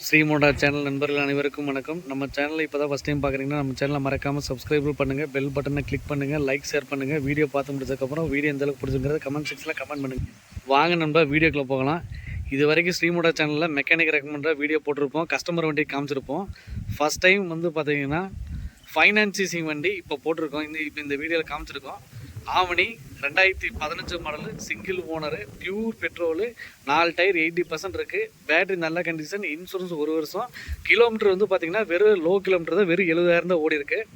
ஸ்ரீமோடா channel நண்பர்கள் அனைவருக்கும் வணக்கம். நம்ம சேனலை இப்போ தான் ஃபஸ்ட் டைம் பார்க்குறீங்கன்னா நம்ம சேனலை மறக்காமல் சப்ஸ்கிரைப் பண்ணுங்கள், பெல் பட்டனை கிளிக் பண்ணுங்கள், லைக் ஷேர் பண்ணுங்கள். வீடியோ பார்த்து முடிச்சதுக்கப்புறம் வீடியோ எந்தளவுக்கு பிடிச்சிங்கிறத கமெண்ட் செக்ஷனில் கமெண்ட் பண்ணுங்கள். வாங்க நண்பா, வீடியோக்குள்ளே போகலாம். இது வரைக்கும் ஸ்ரீமோடா சேனலில் மெக்கானிக் ரெக்கமெண்டாக வீடியோ போட்டிருப்போம், கஸ்டமர் வண்டி காமிச்சிருப்போம். ஃபஸ்ட் டைம் பார்த்தீங்கன்னா ஃபைனான்சிங் வண்டி இப்போ போட்டிருக்கோம். இப்போ இந்த வீடியோவில் காமிச்சிருக்கோம். Avani 2015 model, single owner, pure petrol, 4 tyre 80% இருக்குது. பேட்டரி நல்ல கண்டிஷன், இன்சூரன்ஸ் 1 வருஷம். கிலோமீட்டர் பார்த்தீங்கன்னா வெறும் லோ கிலோமீட்டர் தான், வெறும் 70,000 தான் ஓடி இருக்குது.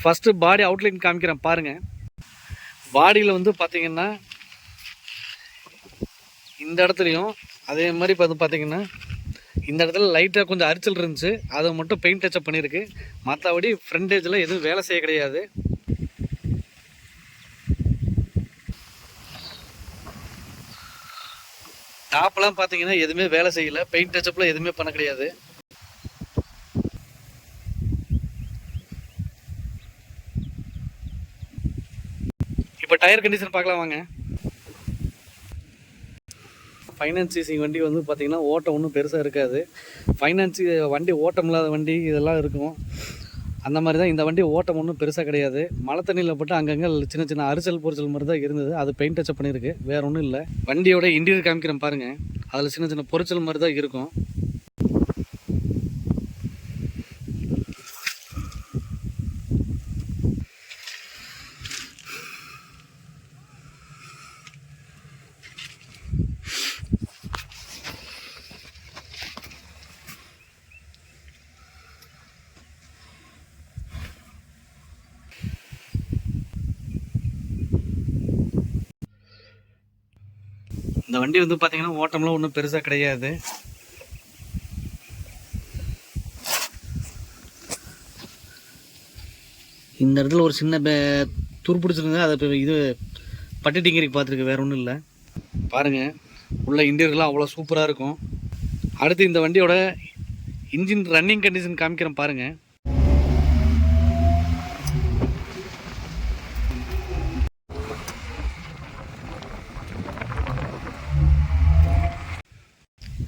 ஃபஸ்ட்டு பாடி அவுட்லைன் காமிக்கிறேன் பாருங்கள். பாடியில் பார்த்தீங்கன்னா இந்த இடத்துலையும் அதே மாதிரி பார்த்தீங்கன்னா இந்த இடத்துல லைட்டாக கொஞ்சம் அரிச்சல் இருந்துச்சு, அதை மட்டும் பெயிண்ட் டச்சப் பண்ணியிருக்கு. மற்றபடி ஃப்ரண்டேஜில் எதுவும் வேலை செய்ய கிடையாது. டாப்லாம் பார்த்தீங்கன்னா எதுவுமே வேலை செய்யலை, பெயிண்ட் டச்சப்லாம் எதுவுமே பண்ண கிடையாது. இப்போ டயர் கண்டிஷன் பார்க்கலாம் வாங்க. ஃபைனான்சிங் வண்டி பார்த்தீங்கன்னா ஓட்டம் ஒன்றும் பெருசாக இருக்காது. வண்டி ஓட்டம் இல்லாத வண்டி இதெல்லாம் இருக்கும், அந்த மாதிரி தான் இந்த வண்டி. ஓட்டம் ஒன்றும் பெருசாக கிடையாது. மழை தண்ணியில் போட்டு அங்கங்கே சின்ன சின்ன அரிச்சல் பொரிச்சல் மாதிரி தான் இருந்தது, அது பெயிண்ட் டச்சப் பண்ணியிருக்கு, வேறு ஒன்றும் இல்லை. வண்டியோட இன்டீரியர் காமிக்கிறேன் பாருங்கள், அதில் சின்ன சின்ன பொரிச்சல் மாதிரி தான் இருக்கும். இந்த வண்டி பார்த்தீங்கன்னா ஓட்டம்லாம் ஒன்றும் பெருசாக கிடையாது. இந்த இடத்துல ஒரு சின்ன துருப்பிடிச்சிருந்தா அதை இப்போ இது பட்டு டிங்கரிக்கு பார்த்துருக்கு, வேறு ஒன்றும் இல்லை. பாருங்கள், உள்ள இன்டீரியர்லாம் அவ்வளோ சூப்பராக இருக்கும். அடுத்து இந்த வண்டியோட இன்ஜின் ரன்னிங் கண்டிஷன் காமிக்கிறேன் பாருங்கள்.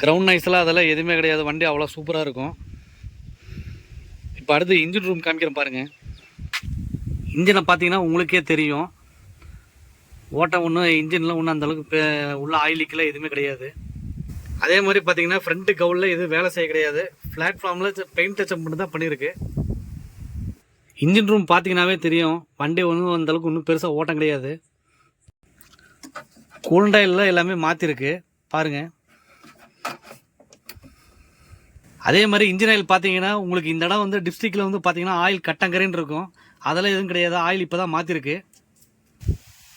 கிரவுண்ட் நாய்ஸ்லாம் அதெல்லாம் எதுவுமே கிடையாது, வண்டி அவ்வளோ சூப்பராக இருக்கும். இப்போ அடுத்து இன்ஜின் ரூம் காமிக்கிறேன் பாருங்கள். இன்ஜினை பார்த்தீங்கன்னா உங்களுக்கே தெரியும், ஓட்டம் ஒன்றும் இன்ஜினில் ஒன்றும் அந்தளவுக்கு உள்ள ஆயிலிக்கெல்லாம் எதுவுமே கிடையாது. அதே மாதிரி பார்த்தீங்கன்னா ஃப்ரண்ட்டு கவுலில் எதுவும் வேலை செய்ய கிடையாது. பிளாட்ஃபார்மில் பெயிண்ட் டச்சப் மட்டும் தான் பண்ணியிருக்கு. இன்ஜின் ரூம் பார்த்தீங்கன்னாவே தெரியும், வண்டி ஒன்றும் அந்தளவுக்கு ஒன்றும் பெருசாக ஓட்டம் கிடையாது. கூலண்டாயில் எல்லாமே மாற்றிருக்கு பாருங்கள். அதே மாதிரி இன்ஜின் ஆயில் பார்த்தீங்கன்னா உங்களுக்கு இந்த இடம் டிஸ்ட்ரிக்டில் பார்த்தீங்கன்னா ஆயில் கட்டங்கரைன்னு இருக்கும், அதெல்லாம் எதுவும் கிடையாது. ஆயில் இப்போ தான் மாற்றிருக்கு.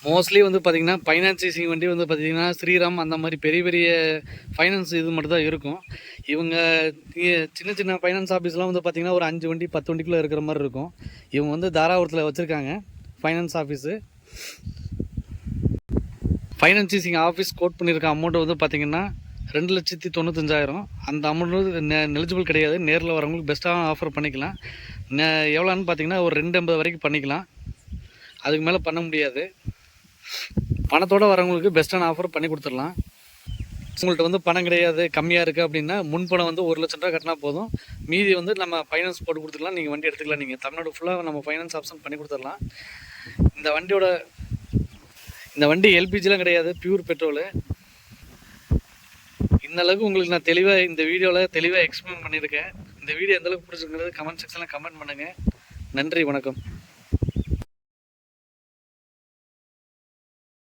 மோஸ்ட்லி பார்த்தீங்கன்னா ஃபைனான்சிங் வண்டி பார்த்தீங்கன்னா ஸ்ரீராம் அந்த மாதிரி பெரிய பெரிய ஃபைனான்ஸ் இது மட்டும் தான் இருக்கும். இவங்க சின்ன சின்ன ஃபைனான்ஸ் ஆஃபீஸ்லாம் பார்த்தீங்கன்னா ஒரு 5 வண்டி 10 வண்டிக்குள்ளே இருக்கிற மாதிரி இருக்கும். இவங்க தாராபுரத்தில் வச்சுருக்காங்க finance office. Financing office quote பண்ணியிருக்க அமௌண்ட்டு பார்த்தீங்கன்னா 2,95,000. அந்த அமௌண்ட்டு எலிஜிபிள் கிடையாது. நேரில் வரவங்களுக்கு பெஸ்ட்டாக ஆஃபர் பண்ணிக்கலாம். எவ்வளோன்னு பார்த்தீங்கன்னா ஒரு 2,50 வரைக்கும் பண்ணிக்கலாம், அதுக்கு மேலே பண்ண முடியாது. பணத்தோடு வரவங்களுக்கு பெஸ்ட்டான ஆஃபர் பண்ணி கொடுத்துடலாம். உங்கள்கிட்ட பணம் கிடையாது, கம்மியாக இருக்குது அப்படின்னா முன்பணம் 1,00,000 ரூபா கட்டினா போதும். மீதி நம்ம ஃபைனான்ஸ் போட்டு கொடுத்துக்கலாம், நீங்கள் வண்டி எடுத்துக்கலாம். நீங்கள் தமிழ்நாடு ஃபுல்லாக நம்ம ஃபைனான்ஸ் ஆப்ஷன் பண்ணி கொடுத்துடலாம். இந்த வண்டி எல்பிஜிலாம் கிடையாது, பியூர் பெட்ரோலு. இந்த அளவுக்கு உங்களுக்கு நான் தெளிவாக இந்த வீடியோவில் தெளிவாக எக்ஸ்பிளைன் பண்ணியிருக்கேன். இந்த வீடியோ எந்தளவுக்கு பிடிச்சிருக்கிறது கமெண்ட் செக்ஷனில் கமெண்ட் பண்ணுங்கள். நன்றி, வணக்கம்.